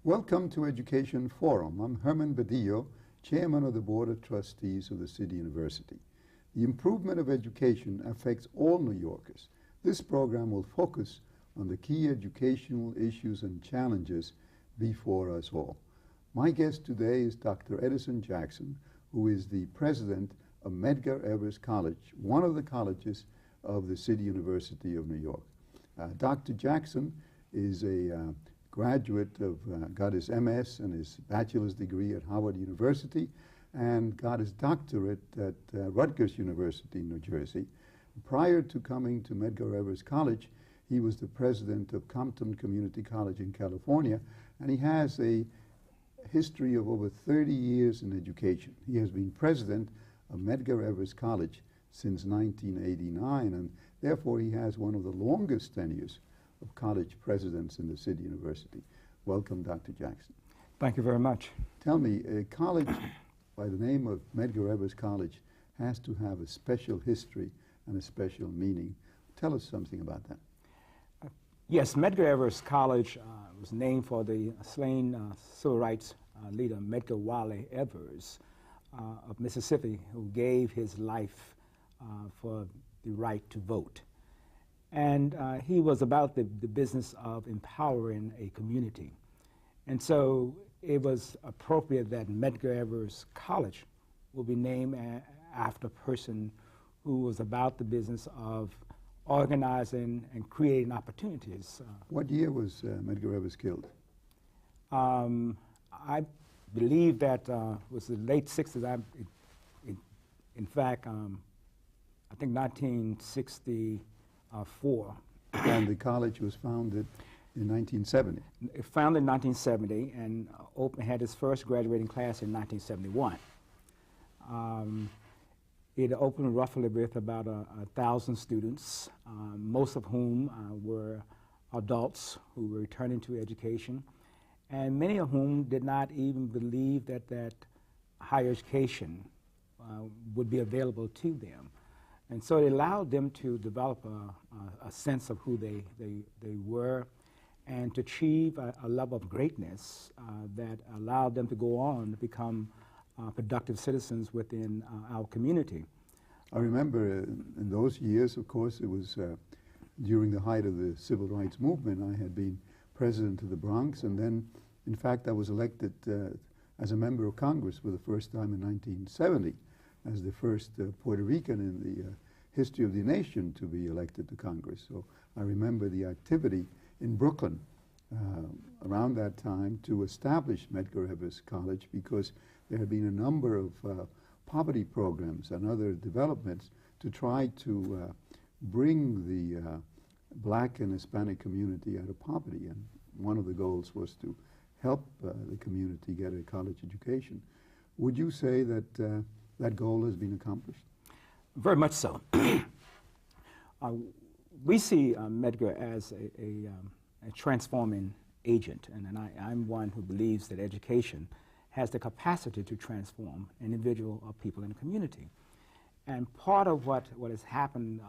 Welcome to Education Forum. I'm Herman Badillo, Chairman of the Board of Trustees of the City University. The improvement of education affects all New Yorkers. This program will focus on the key educational issues and challenges before us all. My guest today is Dr. Edison Jackson, who is the president of Medgar Evers College, one of the colleges of the City University of New York. Dr. Jackson is a graduate of, got his MS and his bachelor's degree at Howard University and got his doctorate at Rutgers University in New Jersey. Prior to coming to Medgar Evers College, he was the president of Compton Community College in California, and he has a history of over 30 years in education. He has been president of Medgar Evers College since 1989, and therefore he has one of the longest tenures of college presidents in the City University. Welcome, Dr. Jackson. Thank you very much. Tell me, a college by the name of Medgar Evers College has to have a special history and a special meaning. Tell us something about that. Yes, Medgar Evers College was named for the slain civil rights leader Medgar Evers of Mississippi, who gave his life for the right to vote. And he was about the business of empowering a community. And so it was appropriate that Medgar Evers College will be named after a person who was about the business of organizing and creating opportunities. What year was Medgar Evers killed? I believe that was the late 60s. In fact, I think 1964. And the college was founded in 1970. It founded in 1970 and had its first graduating class in 1971. It opened roughly with about 1,000 students, most of whom were adults who were returning to education, and many of whom did not even believe that higher education would be available to them. And so it allowed them to develop a sense of who they were and to achieve a level of greatness that allowed them to go on to become productive citizens within our community. I remember in those years, of course, it was during the height of the civil rights movement. I had been president of the Bronx, and then, in fact, I was elected as a member of Congress for the first time in 1970. As the first Puerto Rican in the history of the nation to be elected to Congress. So I remember the activity in Brooklyn around that time to establish Medgar Evers College, because there had been a number of poverty programs and other developments to try to bring the black and Hispanic community out of poverty. And one of the goals was to help the community get a college education. Would you say that that goal has been accomplished? Very much so. We see Medgar as a transforming agent, and I'm one who believes that education has the capacity to transform an individual or people in a community. And part of what has happened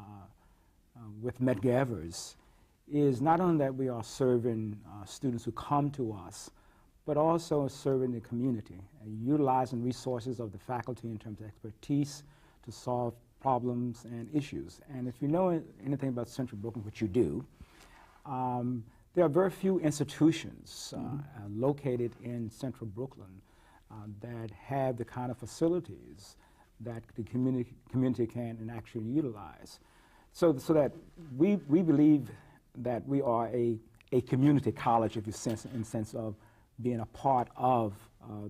with Medgar Evers is not only that we are serving students who come to us, but also serving the community, utilizing resources of the faculty in terms of expertise to solve problems and issues. And if you know anything about Central Brooklyn, which you do, there are very few institutions located in Central Brooklyn that have the kind of facilities that the community can actually utilize. So that we believe that we are a community college, if you sense, in the sense of being a part of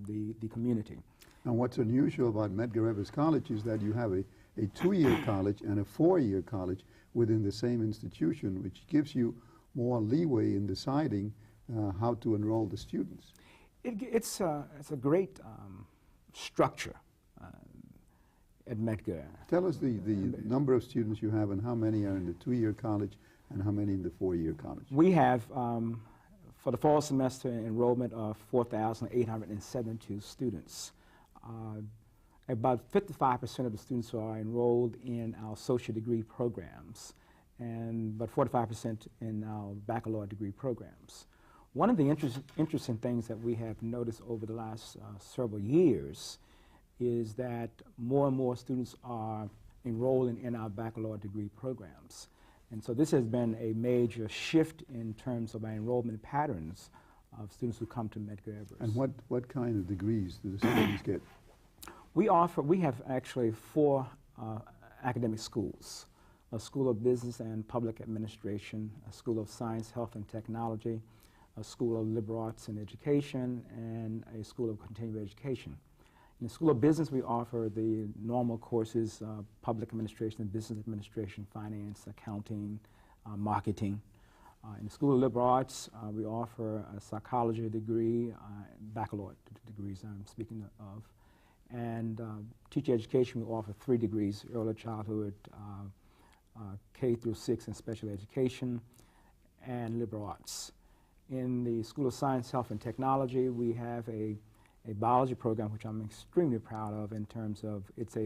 the community. And what's unusual about Medgar Evers College is that you have a 2-year college and a 4-year college within the same institution, which gives you more leeway in deciding how to enroll the students. It's a great structure at Medgar. Tell us the number of students you have and how many are in the 2-year college and how many in the 4-year college. We have, for the fall semester, enrollment of 4,872 students. About 55% of the students are enrolled in our associate degree programs, and about 45% in our baccalaureate degree programs. One of the interesting things that we have noticed over the last several years is that more and more students are enrolling in our baccalaureate degree programs. And so this has been a major shift in terms of our enrollment patterns of students who come to Medgar Evers. And what kind of degrees do the students get? We have actually 4 academic schools: a School of Business and Public Administration, a School of Science, Health, and Technology, a School of Liberal Arts and Education, and a School of Continuing Education. In the School of Business, we offer the normal courses: Public Administration, Business Administration, Finance, Accounting, Marketing. In the School of Liberal Arts, we offer a psychology degree, baccalaureate degrees I'm speaking of. And teacher education, we offer 3 degrees: early childhood, K through 6 in special education, and liberal arts. In the School of Science, Health, and Technology, we have a biology program, which I'm extremely proud of in terms of its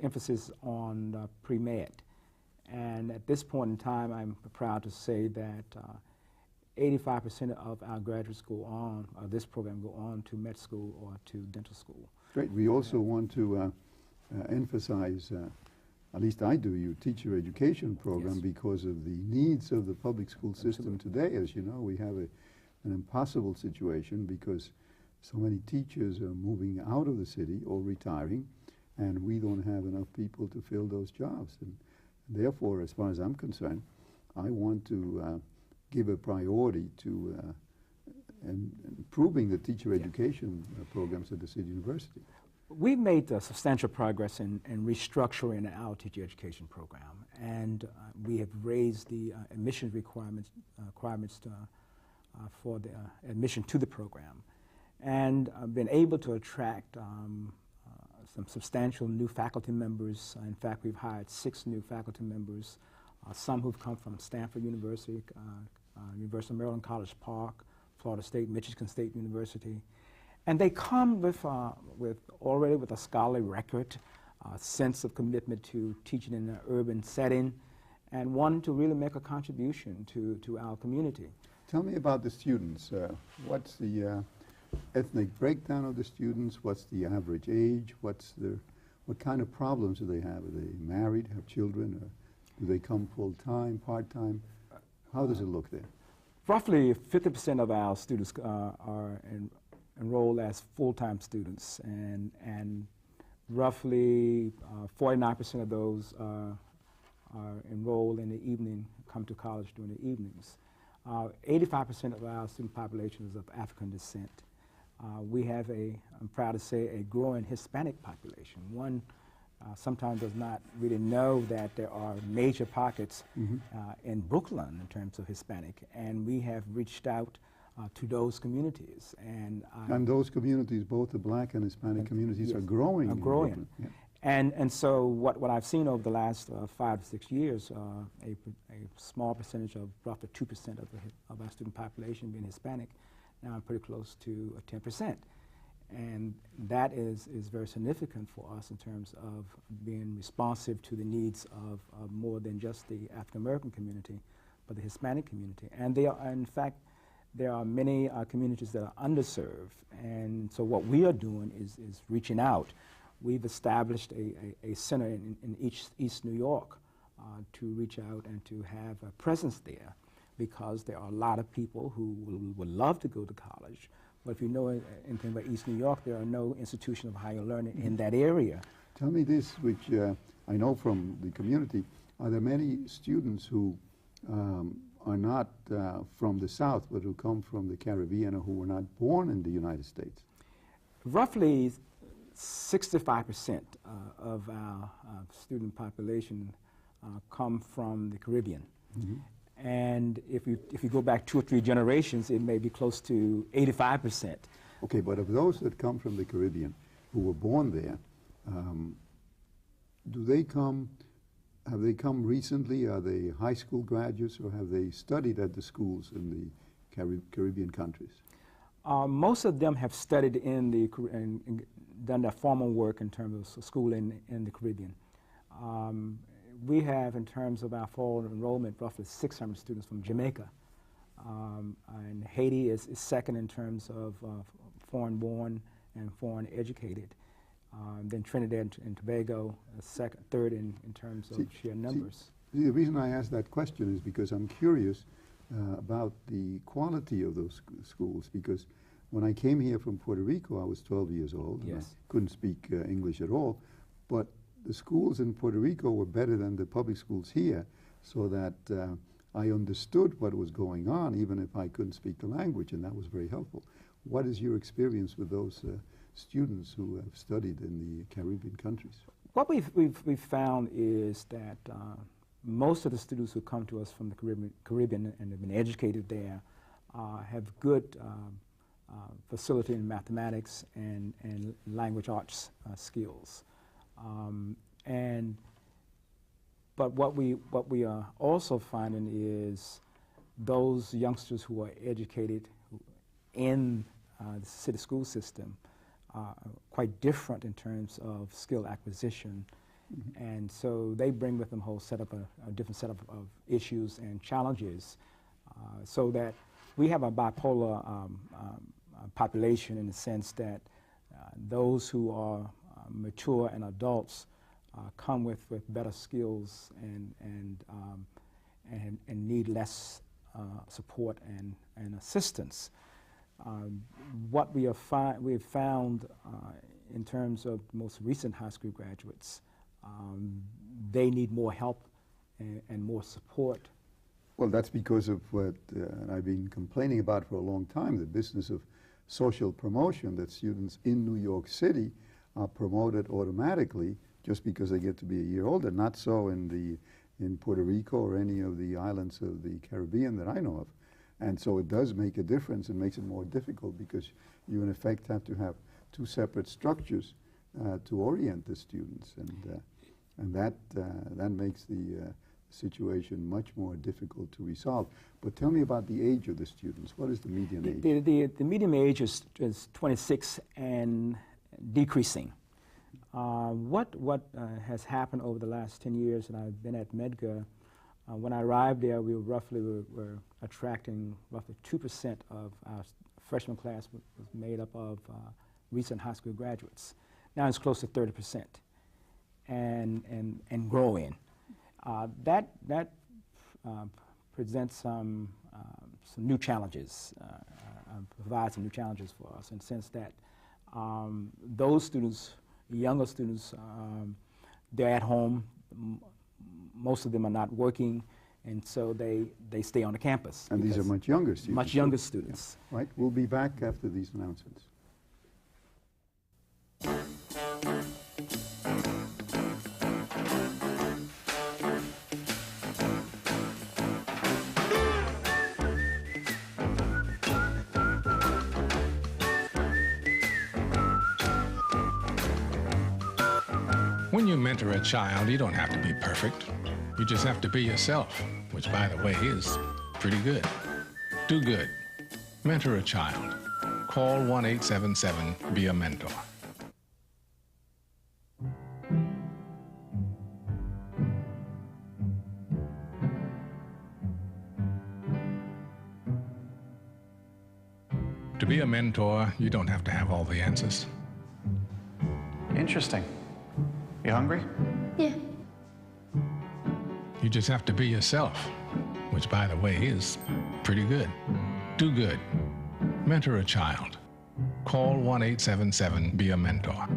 emphasis on pre-med. And at this point in time, I'm proud to say that 85% of our graduates go on, this program go on to med school or to dental school. Great. We also want to emphasize, at least I do, your teacher education program, Yes. because of the needs of the public school system Absolutely. today. As you know, we have an impossible situation because so many teachers are moving out of the city or retiring, and we don't have enough people to fill those jobs. And therefore, as far as I'm concerned, I want to give a priority to improving the teacher education programs at the City University. We've made substantial progress in restructuring our teacher education program, and we have raised the admission requirements for the admission to the program, and been able to attract some substantial new faculty members. In fact, we've hired 6 new faculty members, some who've come from Stanford University, University of Maryland, College Park, Florida State, Michigan State University. And they come already with a scholarly record, a sense of commitment to teaching in an urban setting, and wanting to really make a contribution to our community. Tell me about the students. What's the ethnic breakdown of the students? What's the average age? What kind of problems do they have? Are they married, have children, or do they come full-time, part-time? How does it look there? Roughly 50% of our students are enrolled as full-time students, and roughly 49% of those are enrolled in the evening, come to college during the evenings. 85% of our student population is of African descent. We have I'm proud to say, a growing Hispanic population. One sometimes does not really know that there are major pockets in Brooklyn in terms of Hispanic, and we have reached out to those communities. And those communities, both the black and Hispanic communities, are growing. Yeah. And so what I've seen over the last 5 to 6 years, a small percentage of roughly 2% of our student population being Hispanic, now pretty close to 10%. And that is very significant for us in terms of being responsive to the needs of more than just the African American community, but the Hispanic community. And in fact, there are many communities that are underserved. And so what we are doing is reaching out. We've established a center in East New York to reach out and to have a presence there, because there are a lot of people who would love to go to college. But if you know anything about East New York, there are no institutions of higher learning in that area. Tell me this, which I know from the community. Are there many students who are not from the South, but who come from the Caribbean or who were not born in the United States? Roughly 65% of our student population come from the Caribbean. And if you go back 2 or 3 generations, it may be close to 85%. Okay, but of those that come from the Caribbean who were born there, have they come recently? Are they high school graduates, or have they studied at the schools in the Caribbean countries? Most of them have studied and done their formal work in terms of schooling in the Caribbean. We have, in terms of our fall enrollment, roughly 600 students from Jamaica And Haiti is second in terms of foreign-born and foreign-educated. Then Trinidad and Tobago, third in terms of sheer numbers. See, the reason I ask that question is because I'm curious about the quality of those schools, because when I came here from Puerto Rico, I was 12 years old. Yes. And I couldn't speak English at all, but the schools in Puerto Rico were better than the public schools here, so that I understood what was going on, even if I couldn't speak the language, and that was very helpful. What is your experience with those students who have studied in the Caribbean countries? What we've found is that most of the students who come to us from the Caribbean and have been educated there have good facility in mathematics and language arts skills. But what we are also finding is those youngsters who are educated in the city school system are quite different in terms of skill acquisition. Mm-hmm. And so they bring with them a whole set of a different set of issues and challenges, so that we have a bipolar population, in the sense that those who are mature and adults come with better skills and need less support and assistance. What we have found in terms of the most recent high school graduates, they need more help and more support. Well, that's because of what I've been complaining about for a long time, the business of social promotion, that students in New York City are promoted automatically just because they get to be a year older. Not so in Puerto Rico or any of the islands of the Caribbean that I know of. And so it does make a difference. It makes it more difficult because you, in effect, have to have two separate structures to orient the students. And that makes the situation much more difficult to resolve. But tell me about the age of the students. What is the median age? The median age is 26 and decreasing. What has happened over the last 10 years, and I've been at Medgar, when I arrived there, we were attracting roughly 2% of our freshman class was made up of recent high school graduates. Now it's close to 30%, and growing. That presents some new challenges, provides some new challenges for us, in the sense that those students, younger students, they're at home. Most of them are not working, and so they stay on the campus. And these are much younger students. Much younger students. Yeah. Right. We'll be back after these announcements. When you mentor a child, you don't have to be perfect. You just have to be yourself, which, by the way, is pretty good. Do good. Mentor a child. Call 1-877-BE-A-MENTOR. To be a mentor, you don't have to have all the answers. Interesting. You hungry? Yeah. You just have to be yourself, which, by the way, is pretty good. Do good. Mentor a child. Call 1-877-BE-A-MENTOR.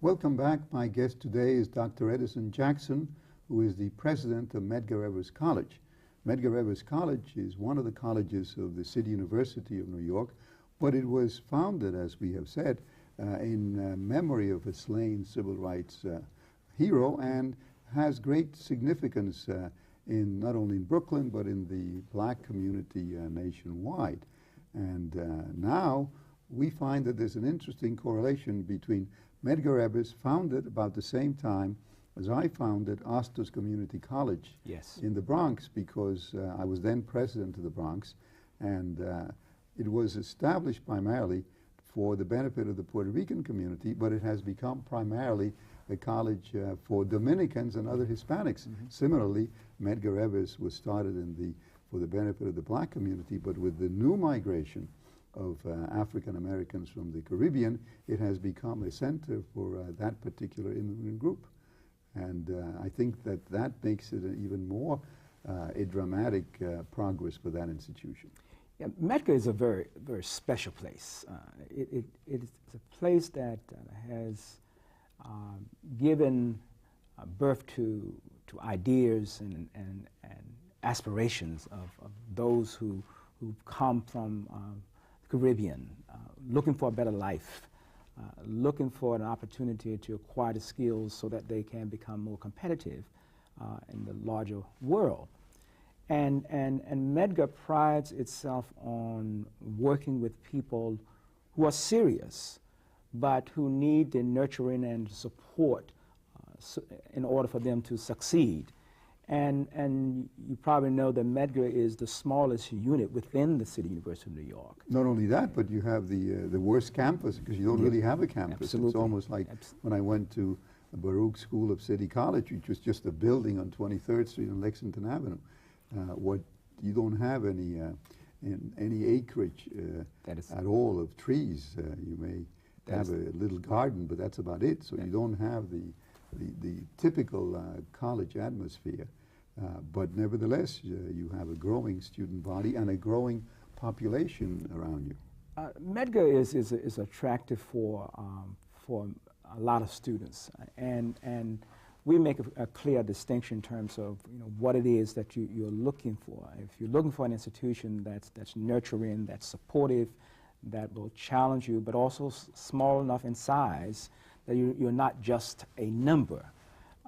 Welcome back. My guest today is Dr. Edison Jackson, who is the president of Medgar Evers College. Medgar Evers College is one of the colleges of the City University of New York, but it was founded, as we have said, in memory of a slain civil rights hero, and has great significance in not only in Brooklyn but in the black community nationwide. And now we find that there's an interesting correlation between Medgar Evers, founded about the same time as I founded Ostos Community College. Yes. In the Bronx, because I was then president of the Bronx, and it was established primarily for the benefit of the Puerto Rican community, but it has become primarily a college for Dominicans and other Hispanics. Mm-hmm. Similarly, Medgar Evers was started in the for the benefit of the black community, but with the new migration of African Americans from the Caribbean, it has become a center for that particular immigrant group. And I think that that makes it even more a dramatic progress for that institution. Yeah, Medgar is a very, very special place. It is a place that has given birth to ideas and aspirations of those who've come from the Caribbean, looking for a better life, looking for an opportunity to acquire the skills so that they can become more competitive in the larger world. And Medgar prides itself on working with people who are serious, but who need the nurturing and support in order for them to succeed. And you probably know that Medgar is the smallest unit within the City University of New York. Not only that, but you have the worst campus, because you don't really have a campus. Absolutely. It's almost like when I went to the Baruch School of City College, which was just a building on 23rd Street and Lexington Avenue. What you don't have any acreage at all of trees. You may have a little garden, but that's about it. So you don't have the typical college atmosphere. But nevertheless, you have a growing student body and a growing population around you. Medgar is attractive for a lot of students, and we make a clear distinction in terms of what it is that you're looking for. If you're looking for an institution that's nurturing, that's supportive, that will challenge you, but also small enough in size that you're not just a number.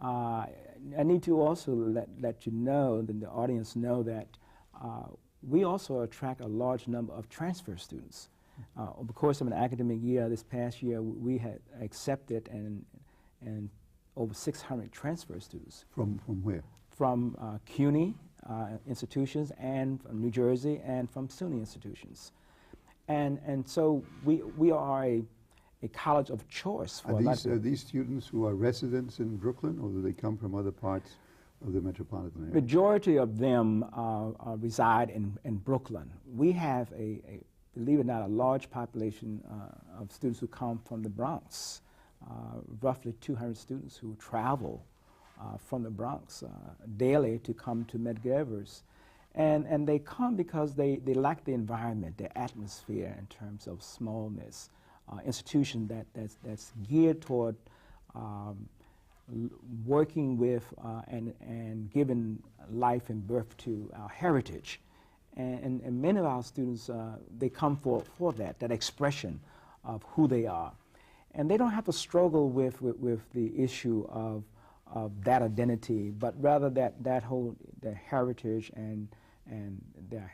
I need to also let you know, that the audience know, that we also attract a large number of transfer students. Over the course of an academic year, this past year, we had accepted and over 600 transfer students. From where? From CUNY institutions, and from New Jersey, and from SUNY institutions. And so we are a college of choice for are these students who are residents in Brooklyn, or do they come from other parts of the metropolitan area? Majority of them reside in Brooklyn. We have believe it or not, a large population of students who come from the Bronx. Roughly 200 students who travel from the Bronx daily to come to Medgar Evers. And they come because they like the environment, the atmosphere in terms of smallness, institution that's geared toward working with and giving life and birth to our heritage. And many of our students, they come for that expression of who they are. And they don't have to struggle with the issue of that identity, but rather that whole heritage and their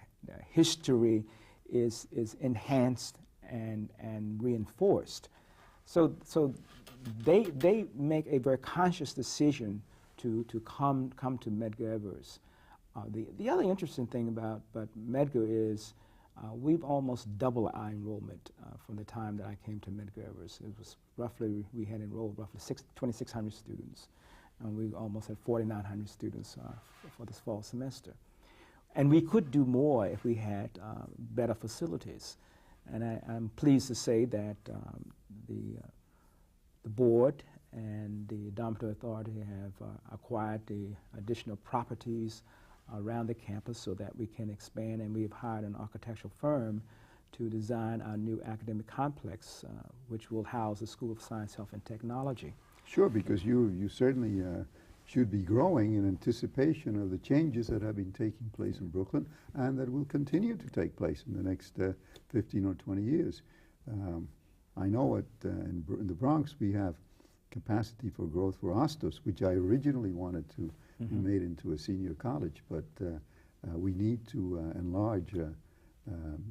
history is enhanced and reinforced. So they make a very conscious decision to come to Medgar Evers. The other interesting thing about Medgar is we've almost doubled our enrollment from the time that I came to Medgar Evers. It was roughly, we had enrolled roughly 2,600 students, and we almost had 4,900 students for this fall semester. And we could do more if we had better facilities. And I'm pleased to say that the board and the dormitory authority have acquired the additional properties around the campus so that we can expand, and we have hired an architectural firm to design our new academic complex, which will house the School of Science, Health, and Technology. Sure, because you certainly should be growing in anticipation of the changes that have been taking place in Brooklyn and that will continue to take place in the next 15 or 20 years. I know in the Bronx we have capacity for growth for Ostos, which I originally wanted to be made into a senior college, but we need to enlarge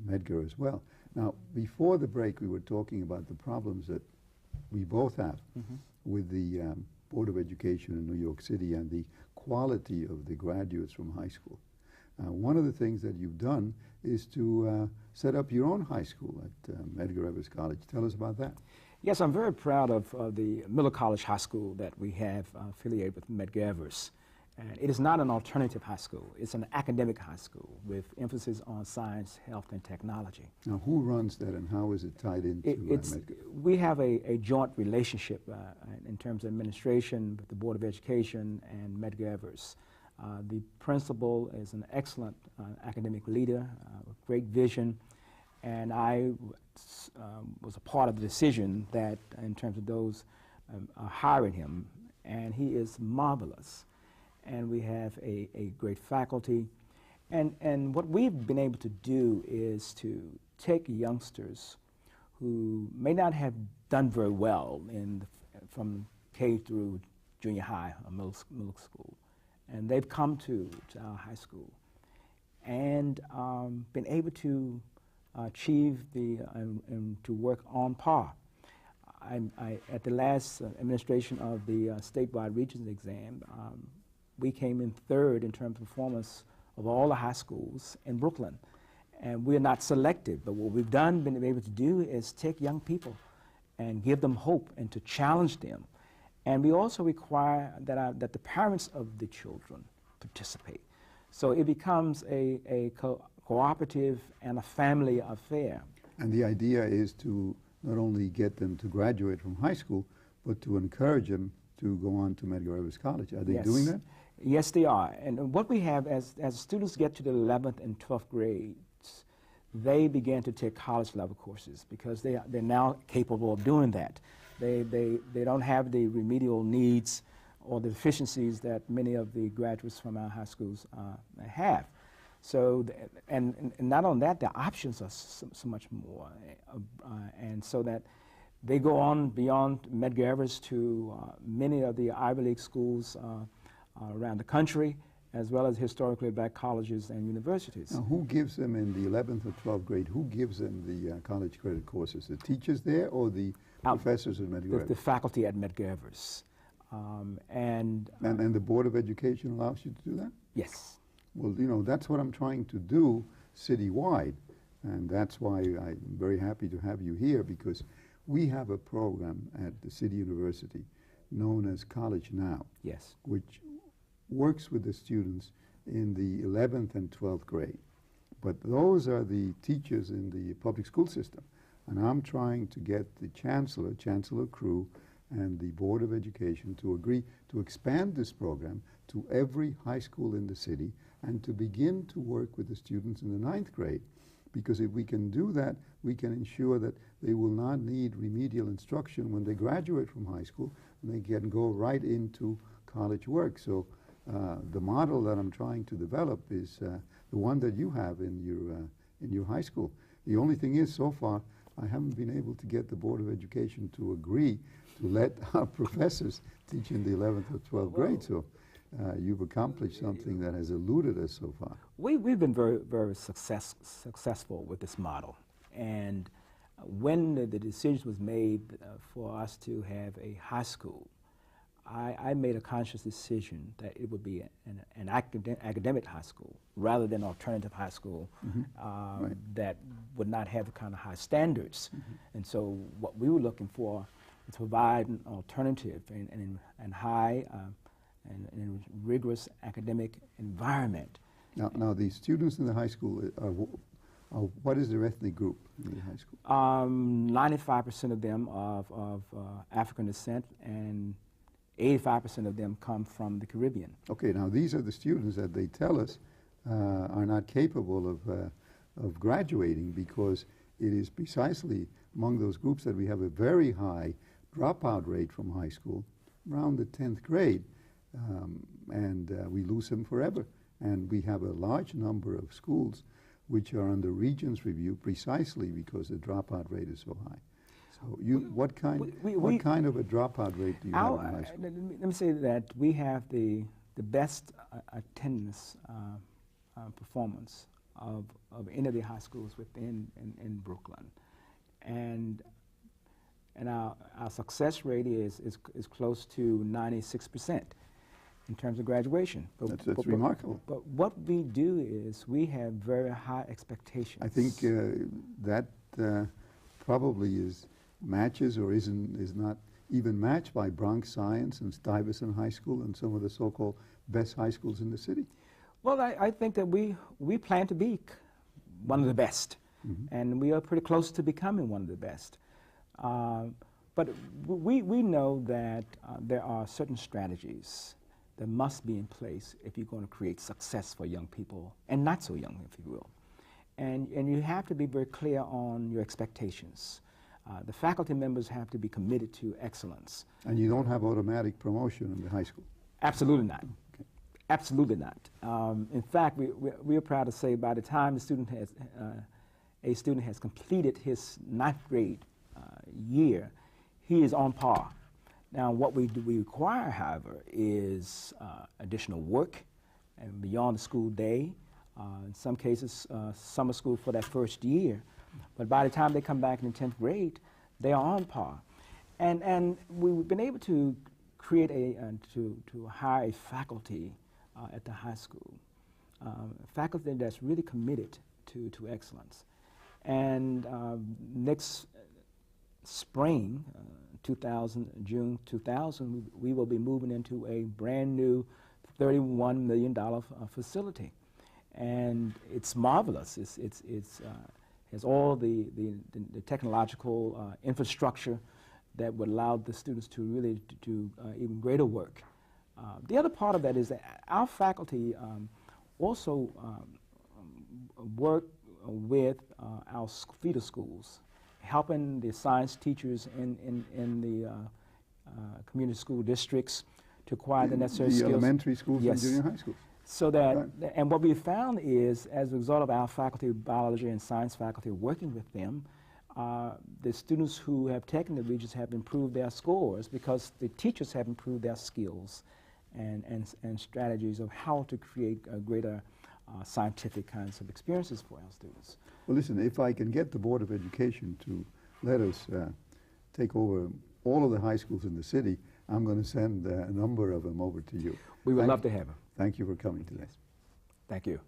Medgar as well. Now, before the break, we were talking about the problems that we both have with the Board of Education in New York City and the quality of the graduates from high school. One of the things that you've done is to set up your own high school at Medgar Evers College. Tell us about that. Yes, I'm very proud of the Miller College High School that we have affiliated with Medgar Evers. And it is not an alternative high school. It's an academic high school with emphasis on science, health, and technology. Now, who runs that and how is it tied into Medgar? We have a joint relationship in terms of administration with the Board of Education and Medgar Evers. The principal is an excellent academic leader with great vision, and I was a part of the decision that in terms of those hiring him, and he is marvelous. And we have a great faculty. And what we've been able to do is to take youngsters who may not have done very well from K through junior high or middle school, and they've come to our high school and been able to achieve and to work on par. At the last administration of the statewide Regents exam, we came in third in terms of performance of all the high schools in Brooklyn. And we're not selective, but what we've been able to do is take young people and give them hope and to challenge them. And we also require that the parents of the children participate. So it becomes a cooperative and a family affair. And the idea is to not only get them to graduate from high school, but to encourage them to go on to Medgar Evers College. Are they doing that? Yes, they are. And what we have, as students get to the 11th and 12th grades, they begin to take college-level courses because they're now capable of doing that. They don't have the remedial needs or the deficiencies that many of the graduates from our high schools have. So, and not only that, the options are so much more. And so that they go on beyond Medgar Evers to many of the Ivy League schools around the country, as well as historically black colleges and universities. Now, who gives them in the 11th or 12th grade, who gives them the college credit courses? The teachers there or the professors at Medgar Evers? The faculty at Medgar Evers. And the Board of Education allows you to do that? Yes. Well, you know, that's what I'm trying to do citywide, and that's why I'm very happy to have you here, because we have a program at the City University known as College Now, yes, which works with the students in the 11th and 12th grade. But those are the teachers in the public school system, and I'm trying to get the Chancellor Crew, and the Board of Education to agree to expand this program to every high school in the city and to begin to work with the students in the 9th grade. Because if we can do that, we can ensure that they will not need remedial instruction when they graduate from high school, and they can go right into college work. So the model that I'm trying to develop is the one that you have in your high school. The only thing is, so far, I haven't been able to get the Board of Education to agree to let our professors teach in the 11th or 12th grade. So you've accomplished something that has eluded us so far. We've been very, very successful with this model. And when the decision was made for us to have a high school, I made a conscious decision that it would be an academic high school rather than alternative high school Right. that would not have the kind of high standards. And so what we were looking for is to provide an alternative and high and rigorous academic environment. Now the students in the high school what is their ethnic group in the high school? 95% of them of African descent, and 85% of them come from the Caribbean. Okay, now these are the students that they tell us are not capable of graduating, because it is precisely among those groups that we have a very high dropout rate from high school, around the 10th grade, and we lose them forever. And we have a large number of schools which are under Regents review precisely because the dropout rate is so high. So what kind of a dropout rate do you have in high school? Let me say that we have the best attendance performance of any of the high schools within in Brooklyn, and our success rate is close to 96% in terms of graduation. That's remarkable. But what we do is we have very high expectations. I think that probably matches or is not even matched by Bronx Science and Stuyvesant High School and some of the so-called best high schools in the city? Well, I think that we plan to be one of the best, and we are pretty close to becoming one of the best. But we know that there are certain strategies that must be in place if you're going to create success for young people, and not so young, if you will. And you have to be very clear on your expectations. The faculty members have to be committed to excellence. And you don't have automatic promotion in the high school? Absolutely not. Okay. Absolutely not. In fact, we are proud to say by the time a student has completed his 9th grade year, he is on par. Now, what we require, however, is additional work and beyond the school day. In some cases, summer school for that first year. But by the time they come back in the 10th grade, they are on par. And we've been able to create to hire a faculty at the high school, faculty that's really committed to excellence. And next spring, June 2000, we will be moving into a brand new $31 million facility. And it's marvelous. It has all the technological infrastructure that would allow the students to really do even greater work. The other part of that is that our faculty also work with our feeder schools, helping the science teachers in the community school districts to acquire the necessary skills. The elementary schools yes. and junior high schools. So that, and what we found is, as a result of our faculty, biology and science faculty working with them, the students who have taken the Regents have improved their scores because the teachers have improved their skills and strategies of how to create greater scientific kinds of experiences for our students. Well, listen, if I can get the Board of Education to let us take over all of the high schools in the city, I'm going to send a number of them over to you. We would love to have them. Thank you for coming today. Thank you.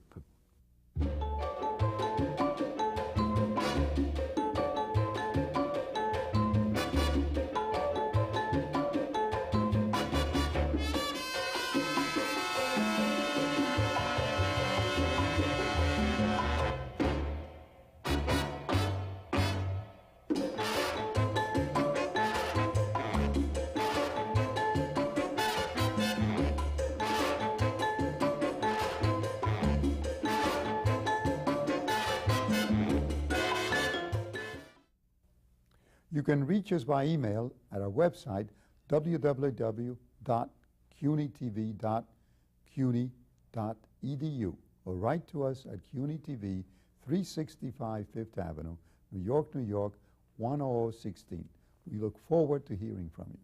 You can reach us by email at our website, www.cunytv.cuny.edu, or write to us at CUNY TV, 365 Fifth Avenue, New York, New York, 10016. We look forward to hearing from you.